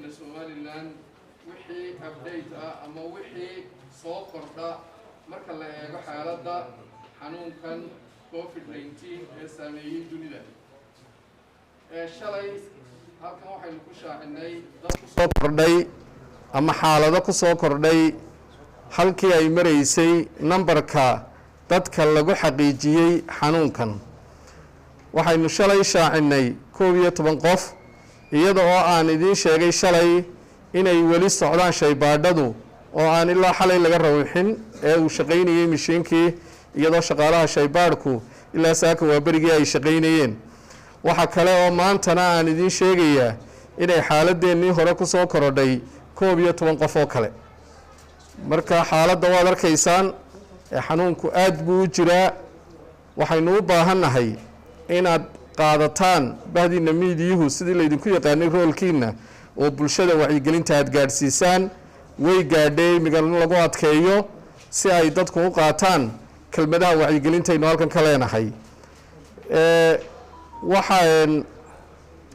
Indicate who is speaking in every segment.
Speaker 1: somaliland wixii update ama wixii soo kordha marka la eego xaaladda xanuunkan covid19 ee saameeyay dunida shalay halkan waxaynu ku shaacinay dad ku soo kordhay ama xaalado ku soo kordhay halkii ay maraysay numberka dadka lagu xaqiijiyay xanuunkan waxaynu shalay shaacinay 11 qof iyada oo aan idin sheegay shalay inay weli socdaan shaybaadhadu oo aan ilaa xalay laga rawixin ee uu shaqaynayay mishiinkii iyadoo shaqaalaha shaybaadhku ilaa saaka waa berigii ay shaqaynayeen waxa kale oo maantana aan idin sheegayaa inay xaaladeennii hore ku soo korodhay 11 qof oo kale marka xaaladda waad arkaysaan xanuunku aad buu u jiraa waxaynu u baahannahay inaad qaadataan bahdiina miidiyuhu sidii laydinku yaqaanay roolkiina oo bulshada wacyigelinta aad gaadhsiisaan way gaadhay migalno lagu adkeeyo si ay dadku u qaataan kelmadaha wacyigelintaynu halkan ka leenahay waxaan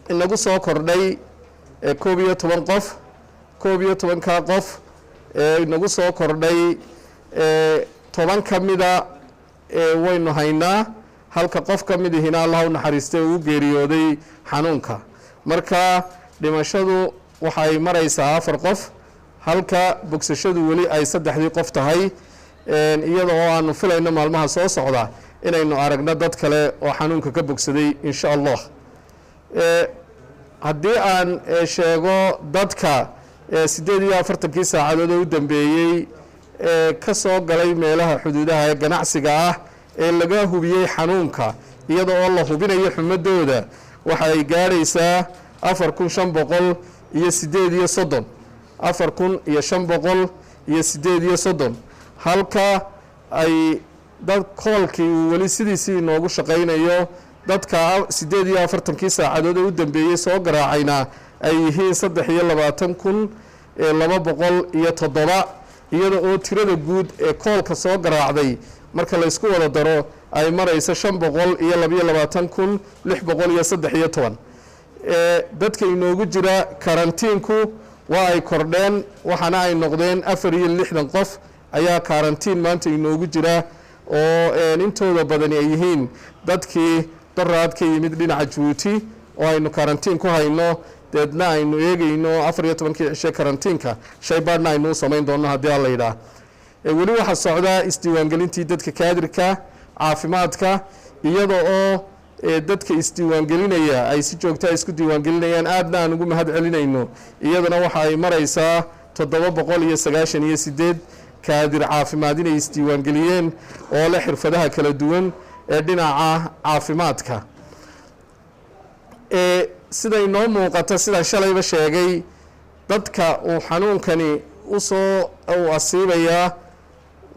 Speaker 1: inagu soo kordhay 11 qof 11ka qof inagu soo kordhay 10 ka mida waynu haynaa halka qof ka mid ihina Allah u naxariistay uu geeriyooday xanuunka marka dhimashadu waxay maraysaa 4 qof halka bogsashadu weli ay 3 qof tahay iyadoo aanu filayno maalmaha soo socda inaynu aragno dad kale oo xanuunka ka bogsaday insha Allah haddii aan sheego dadka 48 saacadood oo u dambeeyay ka soo galay meelaha xuduudaha ee ganacsiga ah ee laga hubiyay xanuunka iyadoo oo la hubinayo xumadooda waxa ay gaaraysaa 4538 4538 halka ay dad koolkii wali sidiisii inoogu shaqaynayo dadka 48 saacadood ee u dambeeyay soo garaacayna ay yihiin 23,207 iyada oo tirada guud ee koolka soo garaacday marka la isku wada daro ay marayso 522,613 dadka inoogu jira karantiinku waa ay kordheen waxaana ay noqdeen 64 qof ayaa karantiin maanta inoogu jira oo intooda badani ay yihiin dadkii daraad ka yimid dhinaca Djibouti oo aynu karantiin ku hayno deedna aynu eegayno 14 cisho karantiinka shaybaadhna aynu samayn doono haddii alla yidhaa weli waxa socda isdiiwaangelintii dadka kaadirka caafimaadka iyada oo dadka isdiiwaangelinaya ay si joogto ah isku diiwaangelinayaan aadna aan ugu mahad celinayno iyadana waxa ay maraysaa 798 kaadir caafimaad inay isdiiwaangeliyeen oo leh xirfadaha kala duwan ee dhinaca caafimaadka sida inoo muuqata sida shalayba sheegay dadka uu xanuunkani usoo asiibaya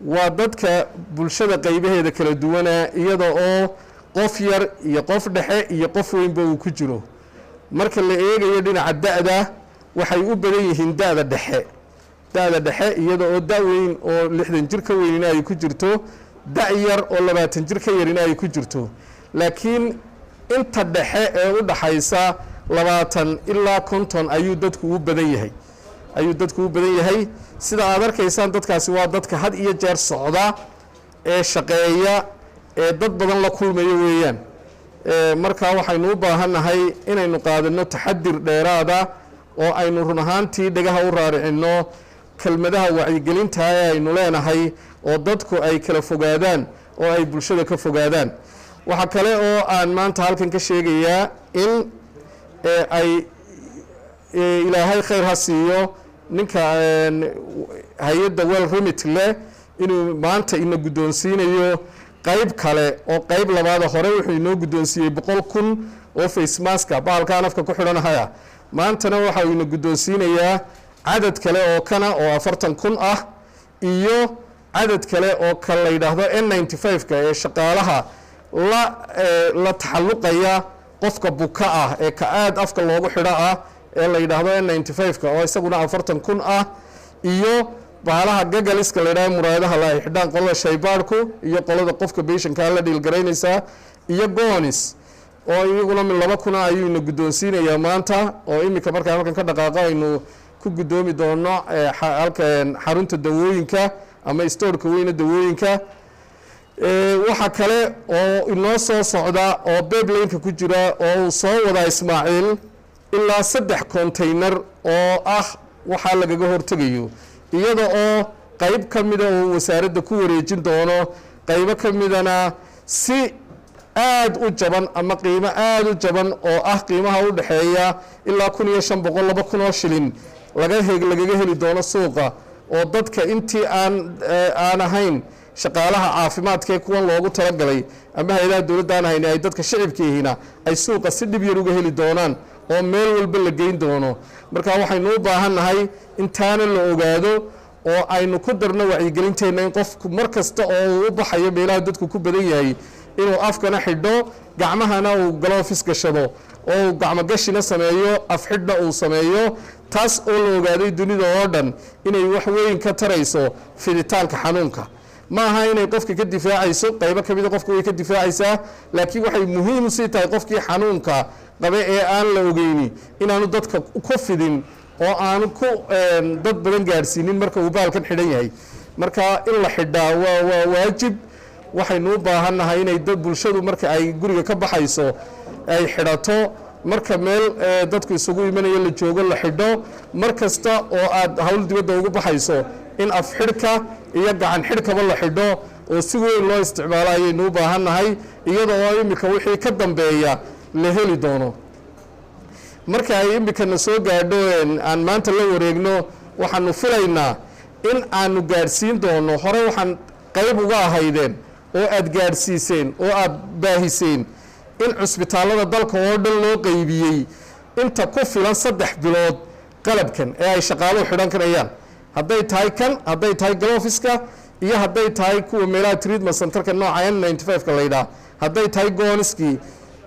Speaker 1: waa dadka bulshada qaybaheeda kala duwana iyada oo qof yar iyo qof dhexe iyo qof weynba uu ku jiro marka la eegayo dhinaca da'da waxay u badan yihiin da'da dhexe iyada oo da' weyn oo 60 jir ka weynina ay ku jirto da' yar oo 20 jir ka yarina ay ku jirto laakiin inta dhexe ee u dhaxaysa 20 ilaa 50 ayuu dadku u badan yahay sida aad arkaysaan dadkaasi waa dadka had iyo jeer socda ee shaqeeya ee dad badan la kulmayo weeyaan marka waxaynu u baahannahay inaynu qaadano taxadir dheeraada oo aynu run ahaantii dhagaha u raaricino kelmadaha wacyigelinta ee aynu leenahay oo dadku ay kala fogaadaan oo ay bulshada ka fogaadaan waxa kale oo aan maanta halkan ka sheegayaa in ay ilaahay khayr ha siiyo ninka hay'adda well remit leh inuu maanta ina guddoonsiinayo qayb kale oo qayb labaad hore wuxuu inoo guddoonsiiyey 100,000 oo face mask baalkaan afka ku xidhanaya maantana waxa uu ina guddoonsiinayaa cadad kale oo kana oo 40,000 ah iyo cadad kale oo kala la yiraahdo N95ka ee shaqaalaha la taxalluqaya qofka buka ah ee ka aad afka loogu xidho ah ee la yiraahdo N95ka oo isaguna 40,000 ah iyo baalaha gagaliska la yiraahdo muraadaha la xidhaan qolada shaybaadhku iyo qolada qofka patientka la dhil garaynaysa iyo goonis oo iyaguna min 2,000 ayuuna guddoonsiinayaa maanta oo iminka markaan halkan ka dhaqaaqa aynu ku guddoomi doono halkan xarunta dawooyinka ama stoorka weyna dawooyinka waxa kale oo inoo soo socda oo pipeline-ka ku jira oo soo wada Ismaaciil ilaa 3 container oo waxa lagaga hortagayo iyada oo qayb kamida oo wasaaradda ku wareejin doono qayb kamidana si aad u jaban ama qiimo aad u jaban oo qiimaha u dhaxeeya ilaa 1,500 2,000 shilin lagaga heli doono suuqa oo dadka intii aan ahayn shaqaalaha caafimaadka kuwan loogu talagalay ama hay'adaha dawladda aan ahayn ay dadka shacabkiina ay suuqa si dhib yar uga heli doonaan oo meel walba la geyn doono marka waxaynu u baahanahay intaana la ogaado oo aynu ku darno wacyigelinteena in qofku markasta oo u baxayo meelaha dadku ku badan yahay inuu afkana xidho gacmahana uu gloves gashado oo gacmo gashina sameeyo af xidhna uu sameeyo taas oo la ogaaday dunida oo dhan inay wax weyn ka tarayso fiditaanka xanuunka ma aha inay qofka ka difaacayso qaybo kamid qofka way ka difaacaysaa laakiin waxay muhiim u sii tahay qofkii xanuunka qaba ee aan la ogeyni inaanu dadka ku fidin oo aanu ku dad badan gaarsiinin marka uu baalkan xidhan yahay marka in la xidhaa waa waajib waxaynu u baahanahay inay dad bulshadu marka ay guriga ka baxayso ay xidhato marka meel dadku isugu imanayo la joogo la xidho markasta oo aad hawl dibadda ugu baxayso in af xidhka iyo gacan xidhkaba la xidho oo si weyn loo isticmaalo ayaynu u baahanahay iyada oo imika wixii ka dambeeya la heli doono marka ay imikana soo gaadho aan maanta la wareegno waxaanu filaynaa in aanu gaadhsiin doono hore waxaan qayb uga ahaydeen oo aad gaadhsiiseen oo aad baahiseen in cusbitaalada dalka oo dhan loo qaybiyey inta ku filan 3 bilood qalabkan ee ay shaqaaluhu xidhan karayaan hadday tahay hadday tahay gloveska iyo hadday tahay kuwa meelaha treatment centerka nooca N95 ka leeyahay hadday tahay gooniski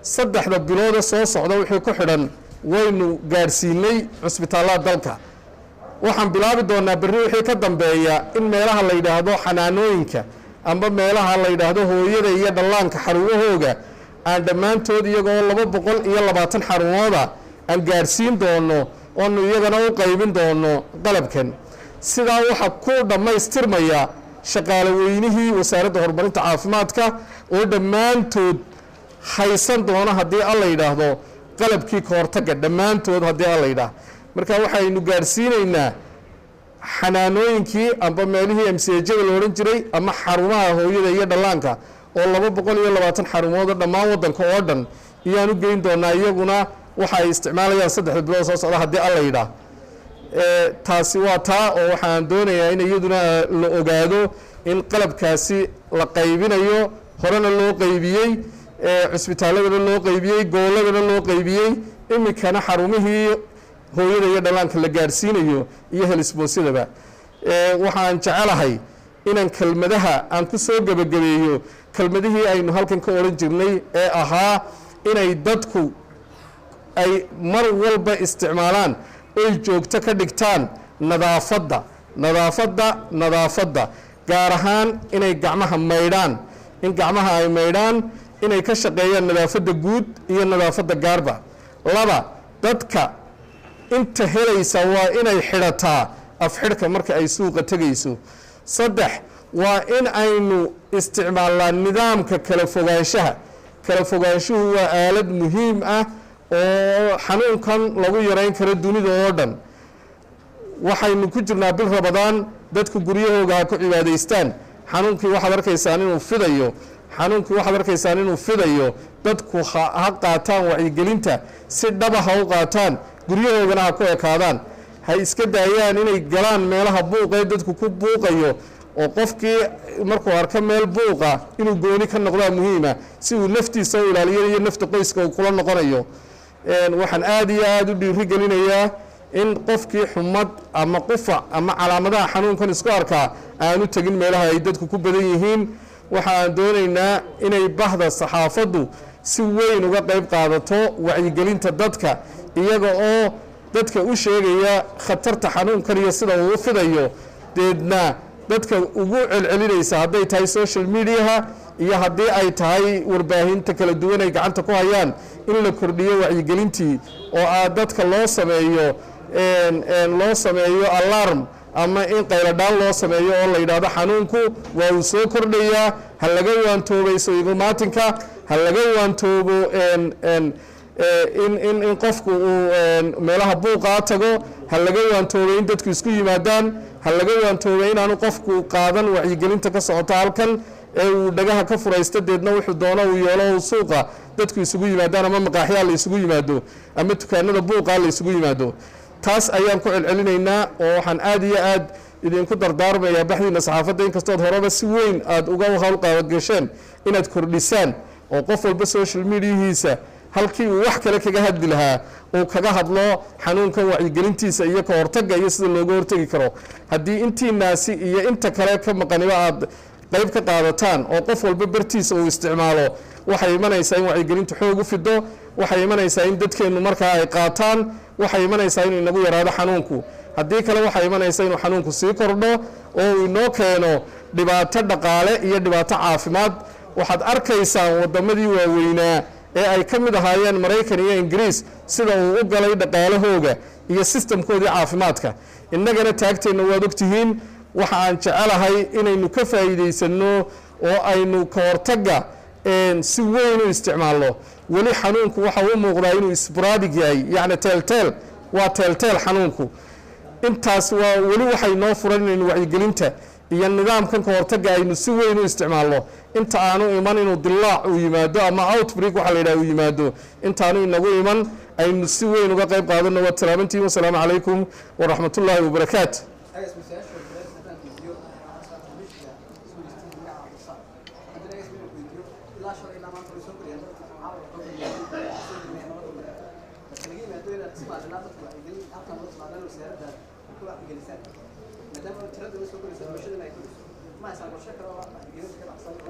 Speaker 1: 3 bilood soo socda wixii ku xidhan waynu gaarsiinay cusbitaalada dalka waxaan bilaabi doonaa berri wixii ka dambeeya in meelaha la yiraahdo xanaanooyinka amba meelaha la yiraahdo hooyada iyo dhallaanka xarumahooga aan dhammaantood iyagoo 220 xarumooda aan gaarsiin doono oo iyagana u qaybin doono qalabkan sidaa waxa ku dhamaystirmaya shaqaale weynihii wasaaradda horumarinta caafimaadka oo dhammaantood haysan doona haddii alla yiraahdo qalabkii ka hortaga dhammaantood haddii alla yiraahdo marka waxaynu gaarsiinaynaa xanaanooyinkii amba meelihii MCH-da la oran jiray ama xarumaha hooyada iyo dhallaanka oo 220 xarumood dhammaan wadanka oo dhan iyaan u geyn doonaa iyaguna waxa ay isticmaalayaan 3 bilood soo socda haddii alla yiraahdo taasi waa taa oo waxaan doonayaa in iyaduna la ogaado in qalabkaasi la qaybinayo horena loo qaybiyey cusbitaaladana loo qaybiyey gooladana loo qaybiyey imikana xarumihii hooyada iyo dhallaanka la gaarsiinayo iyo helisboosidaba waxaan jecelahay inaan kelmadaha aan ku soo gabagabeeyo kelmadihii aynu halkan ka oran jirnay ee ahaa inay dadku ay mar walba isticmaalaan ay joogto ka dhigtaan nadaafadda gaar ahaan inay gacmaha maydhaan in gacmaha ay maydhaan inay ka shaqeeyaan nadaafadda guud iyo nadaafadda gaarba laba dadka inta helaysa waa inay xidhataa af xidhka marka ay suuqa tagayso 3 waa in aynu isticmaalnaa nidaamka kala fogaanshuhu waa aalad muhiim ah oo xanuunkan lagu yareyn karo dunida oo dhan waxaynu ku jirnaa bil Ramadaan dadku guryahooga ha ku cibaadaystaan xanuunkii waxaad arkaysaan inuu fidayo dadku ha qaataan wacyigelinta si dhaba ha u qaataan guryahoogana ha ku ekaadaan ha iska daayaan inay galaan meelaha buuqa dadku ku buuqayo oo qofkii markuu arko meel buuqa inuu gooni ka noqdaa muhiima si uu naftiisa u ilaaliyo iyo nafta qoyska uu kula noqonayo waxaan aad iyo aad u dhiiri gelinayaa in qofkii xumad ama qufac ama calaamadaha xanuunkan isku arkaa aanu tagin meelaha ay dadku ku badan yihiin waxaan doonaynaa inay bahda saxaafaddu si weyn uga qayb qaadato wacyigelinta dadka iyaga oo dadka u sheegaya khatarta xanuunkan iyo sida uu fidayo deedna dadka ugu celcelinaysa hadday tahay social media iyo haddii ay tahay warbaahinta kala duwan ay gacanta ku hayaan in la kordhiyo wacyigelintii oo dadka loo sameeyo alarm ama in qayladhaan loo sameeyo oo la yidhaahdo xanuunku waa uu soo kordhayaa, ha laga waantoobo soigomaatinka, ha laga waantoobo in qofku uu meelaha buuqaa tago, ha laga waantoobo in dadku isku yimaadaan, ha laga waantoobo inaanu qofku qaadan wacyigelinta ka socota halkan ee uu dhagaha ka furaysta deedna wuxuu doono uu yeelo suuqa dadku isugu yimaadaan ama maqaaxyaha la isugu yimaado ama dukaanada buuqa la isugu yimaado. taas ayaan ku celcelinaynaa oo waxaan aad iyo aad idinku dardaarmayaa baxdiina saxaafadda inkastood horeba si weyn aad uga howlqaabagasheen inaad kordhisaan oo qof walba social mediahiisa halkii uu wax kale kaga hadli lahaa uu kaga hadlo xanuunkan wacyigelintiisa iyo ka hortagga iyo sida looga hortegi karo. haddii intiinaasi iyo inta kale ka maqaniba aad qayb ka qaadataan oo qof walba bartiisa uu isticmaalo, waxay imanaysaa in wacyigelintu xoog u fido, waxay imanaysaa in dadkeennu markaa ay qaataan, waxay imanaysaa inuu inagu yaraado xanuunku. haddii kale waxay imanaysaa inuu xanuunku sii kordho oo uu inoo keeno dhibaato dhaqaale iyo dhibaato caafimaad. waxaad arkaysaan waddamadii waaweynaa ee ay ka mid ahaayeen Maraykan iyo Ingiriis sida uu u galay dhaqaalahooga iyo sistamkoodii caafimaadka. innagana taagteenna waad ogtihiin. waxa aan jecelahay inaynu ka faa'iidaysano oo aynu ka hortagga si weyn u isticmaalno. weli xanuunku waxa uu muuqdaa inuu sporadic yahay, yacni teelteel waa teelteel xanuunku. intaas waa weli waxay noo furan inaynu wacyigelinta iyo nidaamkan ka hortagga aynu si weyn u isticmaalno inta aanu iman inuu dilaac uu yimaado ama outbreak waxa la yidhaha uu yimaado. intaanu inagu iman aynu si weyn uga qayb qaadano. waa salaamantiin. wasalaamu calaykum waraxmatullaahi wabarakaatu.
Speaker 2: ما يصير مشكلة ما يصير مشكلة